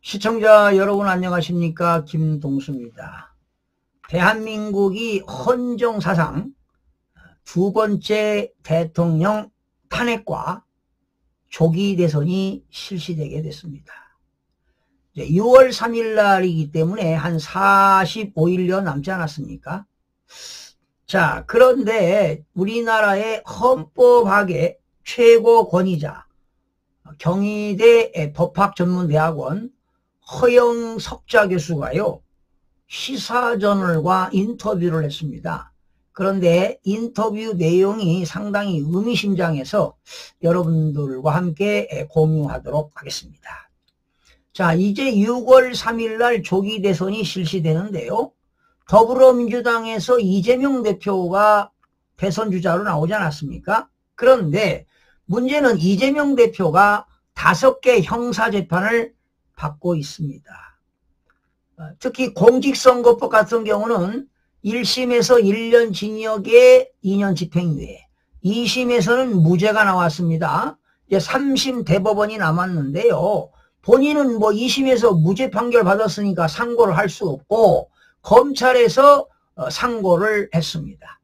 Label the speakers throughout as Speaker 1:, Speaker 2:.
Speaker 1: 시청자 여러분 안녕하십니까? 김동수입니다. 대한민국이 헌정사상 두 번째 대통령 탄핵과 조기 대선이 실시되게 됐습니다. 6월 3일 날이기 때문에 한 45일여 남지 않았습니까? 자, 그런데 우리나라의 헌법학의 최고 권위자 경희대 법학전문대학원 허영석자 교수가요, 시사저널과 인터뷰를 했습니다. 그런데 인터뷰 내용이 상당히 의미심장해서 여러분들과 함께 공유하도록 하겠습니다. 자, 이제 6월 3일 날 조기 대선이 실시되는데요. 더불어민주당에서 이재명 대표가 대선 주자로 나오지 않았습니까? 그런데 문제는 이재명 대표가 5개 형사재판을 받고 있습니다. 특히 공직선거법 같은 경우는 1심에서 1년 징역에 2년 집행유예, 2심에서는 무죄가 나왔습니다. 이제 3심 대법원이 남았는데요. 본인은 2심에서 무죄 판결 받았으니까 상고를 할 수 없고 검찰에서 상고를 했습니다.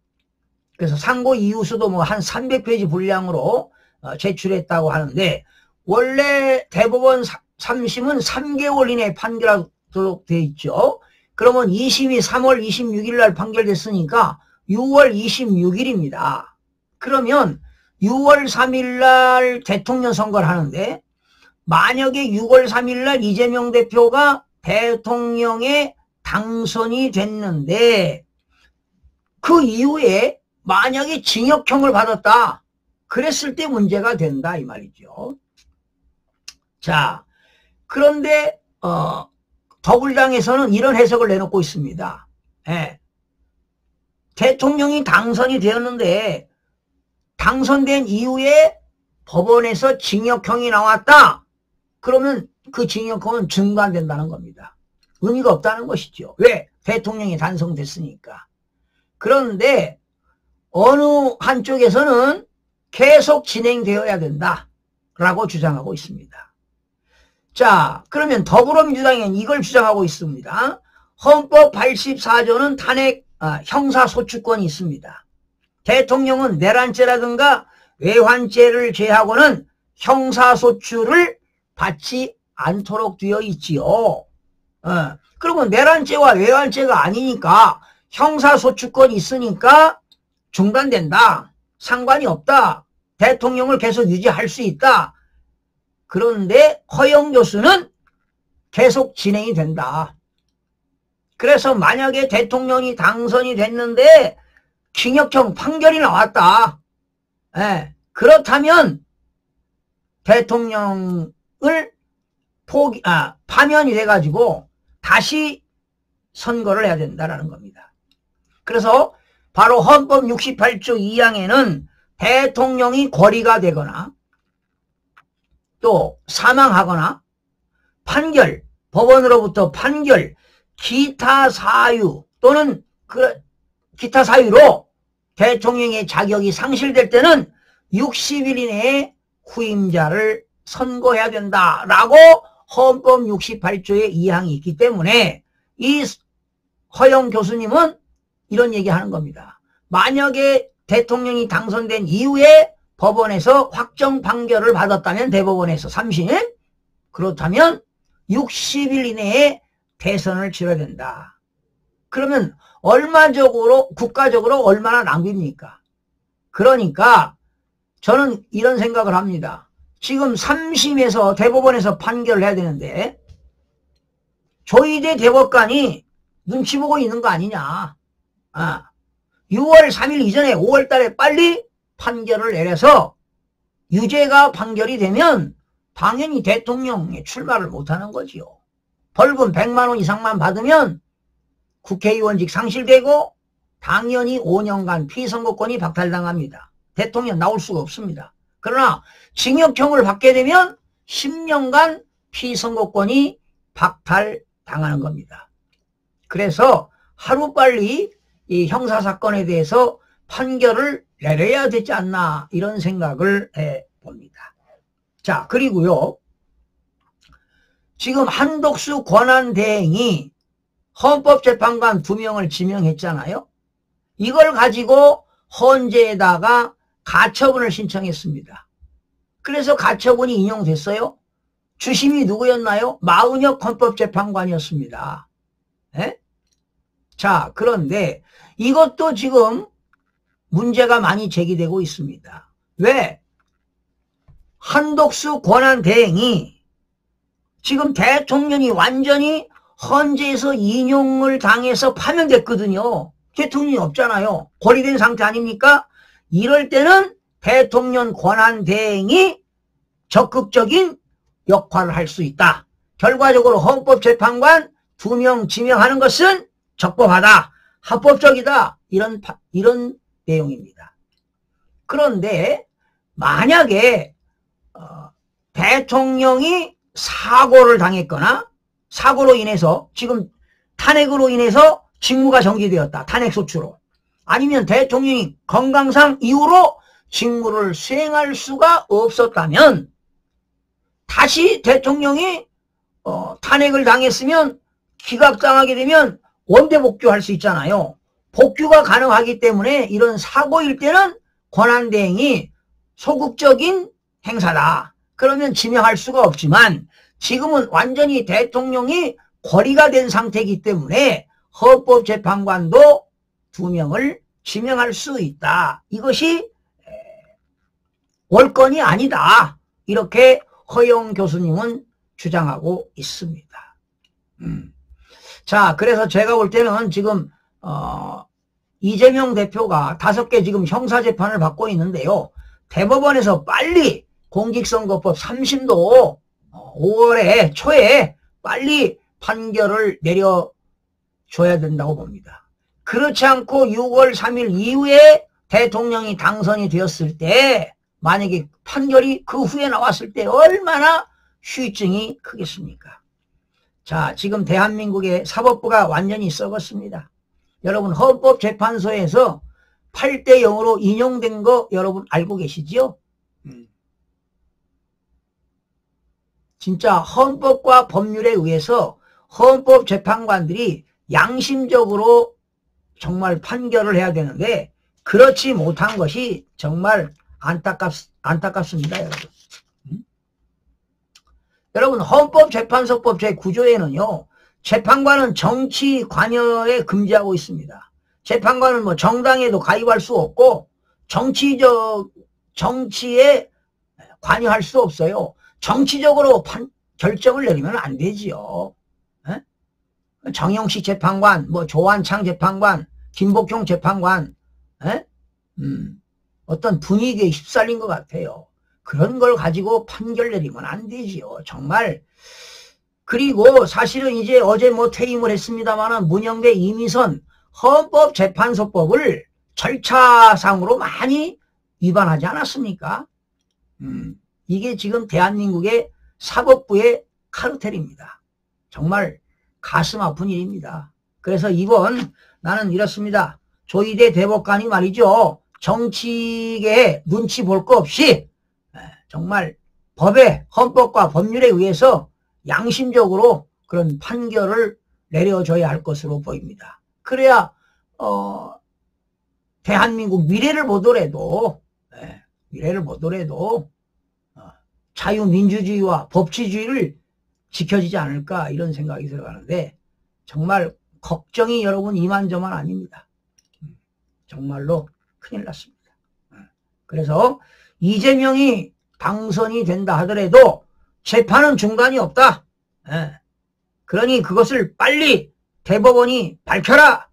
Speaker 1: 그래서 상고 이유서도 한 300페이지 분량으로 제출했다고 하는데, 원래 대법원 3심은 3개월 이내에 판결하도록 되어 있죠. 그러면 2심이 3월 26일 날 판결됐으니까 6월 26일입니다. 그러면 6월 3일 날 대통령 선거를 하는데, 만약에 6월 3일 날 이재명 대표가 대통령에 당선이 됐는데 그 이후에 만약에 징역형을 받았다, 그랬을 때 문제가 된다 이 말이죠. 자, 그런데 더불당에서는 이런 해석을 내놓고 있습니다. 대통령이 당선이 되었는데 당선된 이후에 법원에서 징역형이 나왔다, 그러면 그 징역형은 중단된다는 겁니다. 의미가 없다는 것이죠. 왜? 대통령이 당선됐으니까. 그런데 어느 한쪽에서는 계속 진행되어야 된다라고 주장하고 있습니다. 자, 그러면 더불어민주당은 이걸 주장하고 있습니다. 헌법 84조는 탄핵 형사소추권이 있습니다. 대통령은 내란죄라든가 외환죄를 제하고는 형사소추를 받지 않도록 되어 있지요. 그러면 내란죄와 외환죄가 아니니까 형사소추권이 있으니까 중단된다, 상관이 없다, 대통령을 계속 유지할 수 있다. 그런데 허영 교수는 계속 진행이 된다. 그래서 만약에 대통령이 당선이 됐는데 징역형 판결이 나왔다, 그렇다면 대통령을 파면이 돼가지고 다시 선거를 해야 된다라는 겁니다. 그래서 바로 헌법 68조 2항에는 대통령이 고리가 되거나 또 사망하거나 판결, 법원으로부터 판결, 기타 사유 또는 기타 사유로 대통령의 자격이 상실될 때는 60일 이내에 후임자를 선고해야 된다라고 헌법 68조의 2항이 있기 때문에 이 허영 교수님은 이런 얘기하는 겁니다. 만약에 대통령이 당선된 이후에 법원에서 확정 판결을 받았다면, 대법원에서 3심, 그렇다면 60일 이내에 대선을 치러야 된다. 그러면 국가적으로 얼마나 낭비입니까? 그러니까 저는 이런 생각을 합니다. 지금 3심에서 대법원에서 판결을 해야 되는데 조희대 대법관이 눈치 보고 있는 거 아니냐. 6월 3일 이전에 5월 달에 빨리 판결을 내려서 유죄가 판결이 되면 당연히 대통령에 출마를 못하는 거지요. 벌금 100만 원 이상만 받으면 국회의원직 상실되고 당연히 5년간 피선거권이 박탈당합니다. 대통령 나올 수가 없습니다. 그러나 징역형을 받게 되면 10년간 피선거권이 박탈당하는 겁니다. 그래서 하루빨리 이 형사사건에 대해서 판결을 내려야 되지 않나, 이런 생각을 해봅니다. 자, 그리고요, 지금 한덕수 권한대행이 헌법재판관 2명을 지명했잖아요. 이걸 가지고 헌재에다가 가처분을 신청했습니다. 그래서 가처분이 인용됐어요. 주심이 누구였나요? 마은혁 헌법재판관이었습니다. 에? 자, 그런데 이것도 지금 문제가 많이 제기되고 있습니다. 왜? 한덕수 권한대행이 지금 대통령이 완전히 헌재에서 인용을 당해서 파면됐거든요. 대통령이 없잖아요. 고리된 상태 아닙니까? 이럴 때는 대통령 권한대행이 적극적인 역할을 할 수 있다. 결과적으로 헌법재판관 2명 지명하는 것은 적법하다. 합법적이다. 이런 내용입니다. 그런데 만약에 대통령이 사고를 당했거나 사고로 인해서 지금 탄핵으로 인해서 직무가 정지되었다. 탄핵소추로. 아니면 대통령이 건강상 이유로 직무를 수행할 수가 없었다면 다시 대통령이 탄핵을 당했으면 기각당하게 되면 원대 복귀할 수 있잖아요. 복귀가 가능하기 때문에 이런 사고일 때는 권한대행이 소극적인 행사다. 그러면 지명할 수가 없지만 지금은 완전히 대통령이 고리가 된 상태이기 때문에 헌법재판관도 2명을 지명할 수 있다. 이것이 월권이 아니다. 이렇게 허영 교수님은 주장하고 있습니다. 자, 그래서 제가 볼 때는 지금 이재명 대표가 5개 지금 형사재판을 받고 있는데요. 대법원에서 빨리 공직선거법 3심도 5월 초에 빨리 판결을 내려줘야 된다고 봅니다. 그렇지 않고 6월 3일 이후에 대통령이 당선이 되었을 때 만약에 판결이 그 후에 나왔을 때 얼마나 후유증이 크겠습니까? 자, 지금 대한민국의 사법부가 완전히 썩었습니다. 여러분 헌법재판소에서 8대 0으로 인용된 거 여러분 알고 계시죠? 진짜 헌법과 법률에 의해서 헌법재판관들이 양심적으로 정말 판결을 해야 되는데 그렇지 못한 것이 정말 안타깝습니다, 여러분. 여러분 헌법재판소법 제9조에는요. 재판관은 정치 관여에 금지하고 있습니다. 재판관은 뭐 정당에도 가입할 수 없고 정치에 관여할 수 없어요. 정치적으로 결정을 내리면 안 되지요. 에? 정영식 재판관, 뭐 조한창 재판관, 김복형 재판관, 에? 어떤 분위기에 휩쓸린 것 같아요. 그런 걸 가지고 판결 내리면 안 되지요. 정말. 그리고 사실은 이제 어제 뭐 퇴임을 했습니다만은 문영대 이미선 헌법재판소법을 절차상으로 많이 위반하지 않았습니까? 이게 지금 대한민국의 사법부의 카르텔입니다. 정말 가슴 아픈 일입니다. 그래서 이번 나는 이렇습니다. 조희대 대법관이 말이죠. 정치계에 눈치 볼 거 없이 정말 법에 헌법과 법률에 의해서 양심적으로 그런 판결을 내려줘야 할 것으로 보입니다. 그래야 대한민국 미래를 보더라도 자유민주주의와 법치주의를 지켜지지 않을까 이런 생각이 들어가는데 정말 걱정이 여러분 이만저만 아닙니다. 정말로 큰일 났습니다. 그래서 이재명이 당선이 된다 하더라도 재판은 중단이 없다. 그러니 그것을 빨리 대법원이 밝혀라.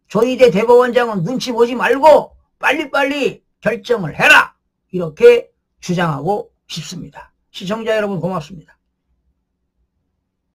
Speaker 1: 조희대 대법원장은 눈치 보지 말고 빨리빨리 결정을 해라. 이렇게 주장하고 싶습니다. 시청자 여러분 고맙습니다.